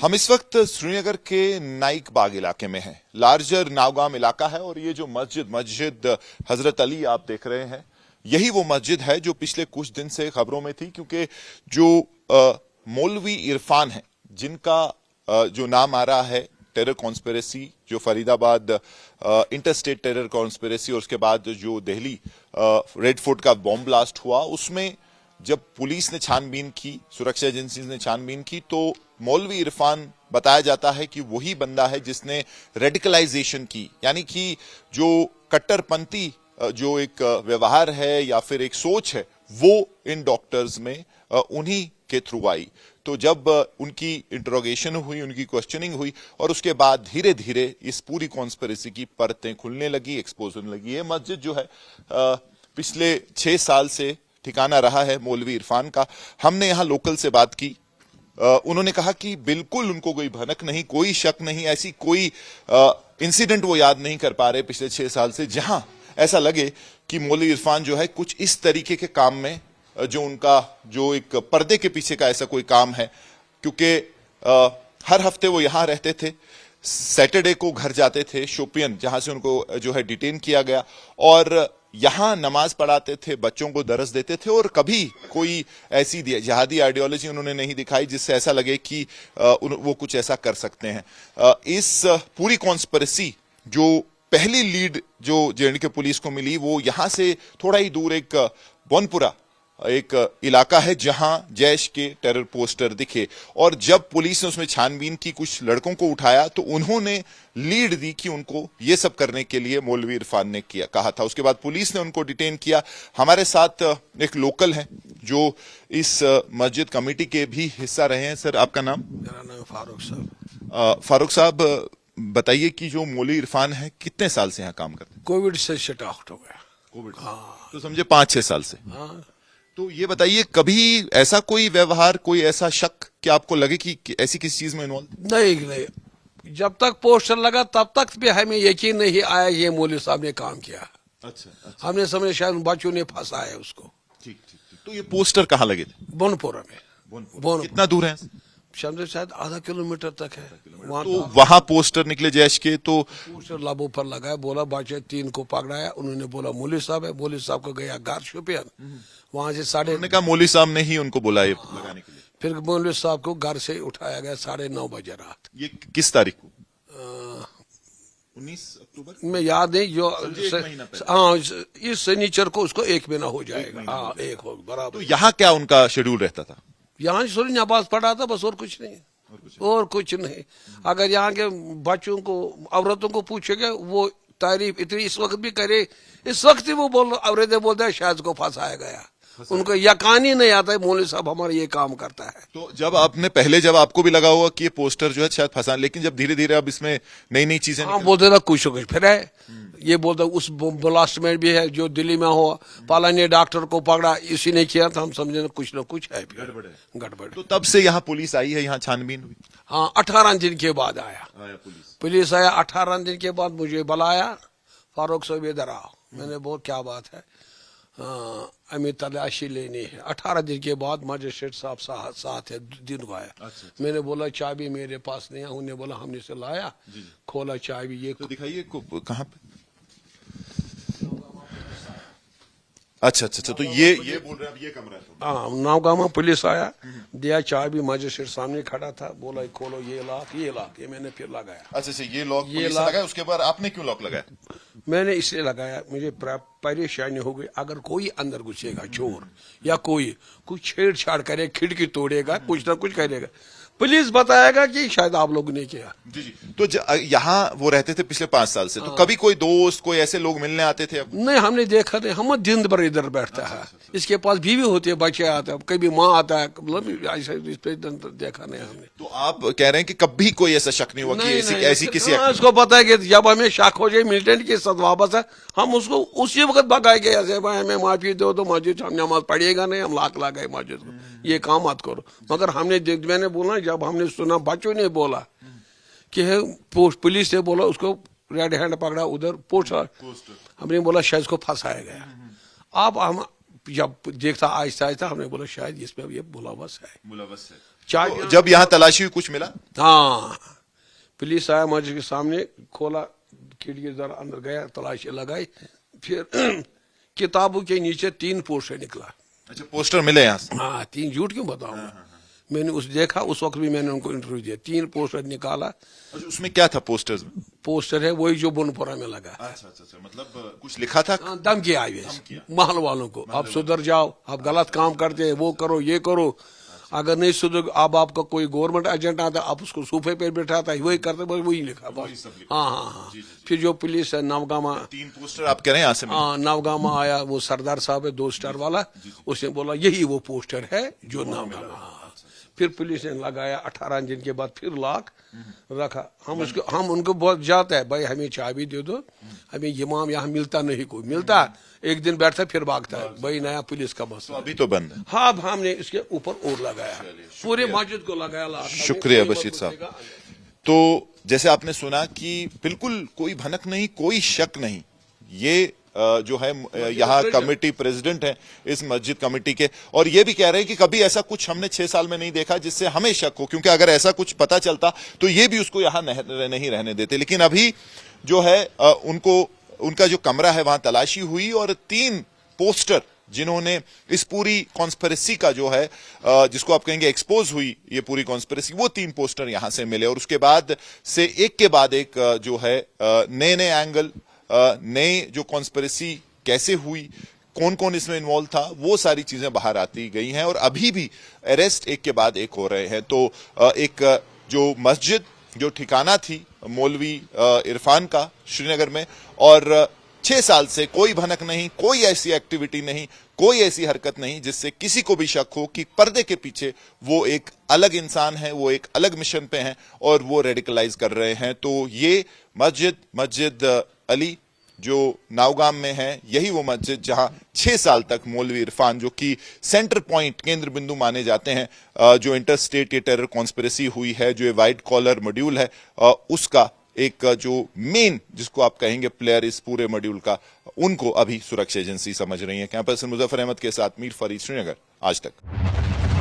हम इस वक्त श्रीनगर के नाइक बाग इलाके में हैं। लार्जर नावगाम इलाका है और ये जो मस्जिद हजरत अली आप देख रहे हैं, यही वो मस्जिद है जो पिछले कुछ दिन से खबरों में थी, क्योंकि जो मौलवी इरफान है, जिनका जो नाम आ रहा है टेरर कॉन्स्पिरेसी, जो फरीदाबाद इंटरस्टेट टेरर कॉन्स्पिरेसी और उसके बाद जो दिल्ली रेड फोर्ट का बॉम्ब ब्लास्ट हुआ, उसमें जब पुलिस ने छानबीन की, सुरक्षा एजेंसी ने छानबीन की, तो मौलवी इरफान बताया जाता है कि वही बंदा है जिसने रेडिकलाइजेशन की, यानी कि जो कट्टरपंथी जो एक व्यवहार है या फिर एक सोच है, वो इन डॉक्टर्स में उन्हीं के थ्रू आई। तो जब उनकी इंटरोगेशन हुई, उनकी क्वेश्चनिंग हुई और उसके बाद धीरे धीरे इस पूरी कॉन्स्पिरेसी की परतें खुलने लगी, एक्सपोज होने लगी। ये मस्जिद जो है पिछले 6 साल से ठिकाना रहा है मौलवी इरफान का। हमने यहां लोकल से बात की, उन्होंने कहा कि बिल्कुल उनको कोई भनक नहीं, कोई शक नहीं, ऐसी कोई इंसिडेंट वो याद नहीं कर पा रहे पिछले 6 साल से जहां ऐसा लगे कि मौलवी इरफान जो है कुछ इस तरीके के काम में, जो उनका जो एक पर्दे के पीछे का ऐसा कोई काम है। क्योंकि हर हफ्ते वो यहां रहते थे, सैटरडे को घर जाते थे शोपियन, जहां से उनको जो है डिटेन किया गया, और यहां नमाज पढ़ाते थे, बच्चों को दरस देते थे, और कभी कोई ऐसी जिहादी आइडियोलॉजी उन्होंने नहीं दिखाई जिससे ऐसा लगे कि वो कुछ ऐसा कर सकते हैं। इस पूरी कॉन्स्पिरेसी जो पहली लीड जो जे.एंड.के पुलिस को मिली, वो यहां से थोड़ा ही दूर एक बनपुरा एक इलाका है जहां जैश के टेरर पोस्टर दिखे, और जब पुलिस ने उसमें छानबीन की, कुछ लड़कों को उठाया, तो उन्होंने लीड दी कि उनको ये सब करने के लिए मौलवी इरफान ने कहा था। उसके बाद पुलिस ने उनको डिटेन किया। हमारे साथ एक लोकल है जो इस मस्जिद कमेटी के भी हिस्सा रहे हैं। सर, आपका नाम? मेरा नाम फारूक साहब। फारूक साहब, बताइए कि जो मौलवी इरफान है कितने साल से यहाँ काम करते हैं? कोविड से शट आउट हो गया। कोविड? हाँ। तो समझे 5-6 साल से। हाँ। तो ये बताइए, कभी ऐसा कोई व्यवहार, कोई ऐसा शक कि आपको लगे कि ऐसी किसी चीज में इन्वॉल्व? नहीं, जब तक पोस्टर लगा तब तक भी हमें यकीन नहीं आया ये मौलवी साहब ने काम किया। अच्छा। हमने समझा शायद बच्चों ने फंसाया उसको। ठीक। तो ये पोस्टर कहाँ लगे थे? बनपुरा में। कितना दूर है? शायद आधा किलोमीटर तक है। तो वहां पोस्टर निकले जैश के, तो पोस्टर लाबों पर लगाया, बोला बच्चे 3 को पकड़ाया। उन्होंने बोला मौलवी साहब है। मौलवी साहब को गया घर शोपियान, वहां से उन्होंने कहा मौलवी साहब ने ही उनको बुलाया लगाने के लिए। फिर मौलवी साहब को घर से उठाया गया 9:30 बजे रात। ये किस तारीख को? 19 अक्टूबर में याद नहीं, जो हाँ इस शनिचर को उसको 1 महीना हो जाएगा। हाँ, 1 हो बराबर। तो यहाँ क्या उनका शेड्यूल रहता था? यहाँ सूर्य नमाज पढ़ा था बस, और कुछ नहीं, और कुछ नहीं। अगर यहाँ के बच्चों को, औरतों को पूछेगा, वो तारीफ इतनी इस वक्त भी करे, इस वक्त ही वो औरतें बोलते हैं शायद को फंसाया गया। उनको यकीन ही नहीं आता है मौलवी साहब हमारा ये काम करता है। तो जब आपको भी लगा होगा कि ये पोस्टर जो है शायद फंसा, लेकिन जब धीरे धीरे अब इसमें नई चीजें, हाँ, बोलते था कुछ फिर है। ये बोलता उस ब्लास्ट में भी है जो दिल्ली में हुआ, पालानी डॉक्टर को पकड़ा, इसी ने किया था। हम समझे कुछ न कुछ है, गड़बड़। तो तब से यहाँ पुलिस आई है, यहाँ छानबीन हुई? हाँ, 18 दिन के बाद आया पुलिस आया। 18 दिन के बाद मुझे बुलाया, फारूक साहब इधर आओ। मैंने बोला क्या बात है? हमें तलाशी लेनी है। 18 दिन के बाद मजिस्ट्रेट साहब साथ है, दिन को आया। अच्छा। मैंने बोला चाबी मेरे पास नहीं है। उन्होंने बोला हमने से लाया, खोला चाबी, ये तो दिखाइए कहाँ पे? अच्छा। तो ये बोल रहे हैं अब ये कमरा है? हाँ, नावगामा पुलिस आया, दिया चाबी, मजिस्ट्रेट सामने खड़ा था, बोला खोलो ये लॉक, ये मैंने फिर लगाया। अच्छा, ये लॉक लगाया। उसके बाद आपने क्यों लॉक लगाया? मैंने इसलिए लगाया, मुझे परेशानी हो गई। अगर कोई अंदर घुसेगा, चोर या कोई कुछ छेड़छाड़ करे, खिड़की तोड़ेगा, कुछ ना कुछ करेगा, पुलिस बताएगा कि शायद आप लोगों ने किया। जी। तो यहाँ वो रहते थे पिछले 5 साल से, तो कभी कोई दोस्त, कोई ऐसे लोग मिलने आते थे? नहीं, हमने देखा नहीं। हम दिन भर इधर बैठता है। इसके पास बीवी होती है, बच्चे आते हैं, कभी माँ आता है, मतलब ऐसा इस पे देखा नहीं हमने। तो आप कह रहे हैं कि कभी कोई ऐसा शक नहीं हुआ कि ऐसी किसी? उसको पता है कि जब हमें शक हो जाए मिलिटेंट के साथ वापस है, हम उसको उसी वक्त भगाएंगे, ऐसे भाई हमें माफी दो, तो मस्जिद हम नमाज पढ़िएगा नहीं, हम लाख लगाए मस्जिद को, ये काम मत करो। मगर मैंने बोला, जब हमने सुना, बच्चों ने बोला कि पुलिस ने बोला उसको रेड हैंड पकड़ा, उधर पोस्टर, हमने बोला शायद को फंसाया गया। अब हम जब देखता आहिस्ता हमने बोला शायद इसमें ये मुलव्वस है। चाय जब यहाँ तलाशी हुई कुछ मिला? हाँ, पुलिस आया मस्जिद के सामने, खोला खिड़की, जरा अंदर गया, तलाशी लगाई, फिर किताबों के नीचे 3 पोस्टर निकला। अच्छा, पोस्टर मिले यहाँ से? हाँ, 3, झूठ क्यों बताऊंगा। मैंने उस देखा, उस वक्त भी मैंने उनको इंटरव्यू दिया। 3 पोस्टर निकाला। अच्छा, उसमें क्या था पोस्टर्स में? पोस्टर है वही जो बनपुरा में लगा। अच्छा अच्छा अच्छा, मतलब कुछ लिखा था? हाँ, धमकी आई महल वालों को, आप सुधर जाओ, आप गलत काम करते हैं, वो करो, ये करो, अगर नहीं सुधर, अब आपका कोई गवर्नमेंट एजेंट आता, आप उसको सोफे पे बैठाता है, वही करते, बस वही लिखा बस। हाँ हाँ हाँ। फिर जो पुलिस है नवगामा, 3 पोस्टर आप कह रहे हैं यहाँ से मिले? हाँ, नवगामा आया, वो सरदार साहब है 2 स्टार वाला, उसने बोला यही वो पोस्टर है जो नवगामा। फिर पुलिस ने लगाया, 18 दिन के बाद फिर लॉक रखा। हम उनको बहुत जाता है, भाई हमें चाबी दे दो, हमें इमाम यहाँ मिलता नहीं, कोई मिलता एक दिन बैठता फिर भागता है, भाई नया पुलिस का बस। तो अभी तो बंद है। हाँ, अब हमने इसके ऊपर और लगाया, पूरे मस्जिद को लगाया लॉक। शुक्रिया बशीर साहब। तो जैसे आपने सुना कि बिल्कुल कोई भनक नहीं, कोई शक नहीं, ये जो है यहाँ कमेटी प्रेसिडेंट है इस मस्जिद कमेटी के, और ये भी कह रहे हैं कि कभी ऐसा कुछ हमने 6 साल में नहीं देखा जिससे हमें शक हो, क्योंकि अगर ऐसा कुछ पता चलता तो ये भी उसको यहाँ नहीं रहने देते। लेकिन अभी जो है उनका जो कमरा है वहां तलाशी हुई और 3 पोस्टर जिन्होंने इस पूरी कॉन्स्पिरेसी का जो है जिसको आप कहेंगे एक्सपोज हुई ये पूरी कॉन्स्पिरेसी, वो 3 पोस्टर यहां से मिले। और उसके बाद से एक के बाद एक जो है नए नए एंगल, नए जो कॉन्स्पिरेसी कैसे हुई, कौन कौन इसमें इन्वॉल्व था, वो सारी चीजें बाहर आती गई हैं और अभी भी अरेस्ट एक के बाद एक हो रहे हैं। तो एक जो मस्जिद जो ठिकाना थी मौलवी इरफान का श्रीनगर में, और 6 साल से कोई भनक नहीं, कोई ऐसी एक्टिविटी नहीं, कोई ऐसी हरकत नहीं जिससे किसी को भी शक हो कि पर्दे के पीछे वो एक अलग इंसान है, वो एक अलग मिशन पे हैं और वो रेडिकलाइज कर रहे हैं। तो ये मस्जिद अली जो नावगाम में है, यही वो मस्जिद जहां 6 साल तक मौलवी इरफान, जो कि सेंटर पॉइंट, केंद्र बिंदु माने जाते हैं, जो इंटरस्टेट ये टेरर कॉन्स्पिरेसी हुई है, जो ये व्हाइट कॉलर मॉड्यूल है, उसका एक जो मेन जिसको आप कहेंगे प्लेयर इस पूरे मॉड्यूल का, उनको अभी सुरक्षा एजेंसी समझ रही है। कैंपस से मुजफ्फर अहमद के साथ मीर फरीद, श्रीनगर, आज तक।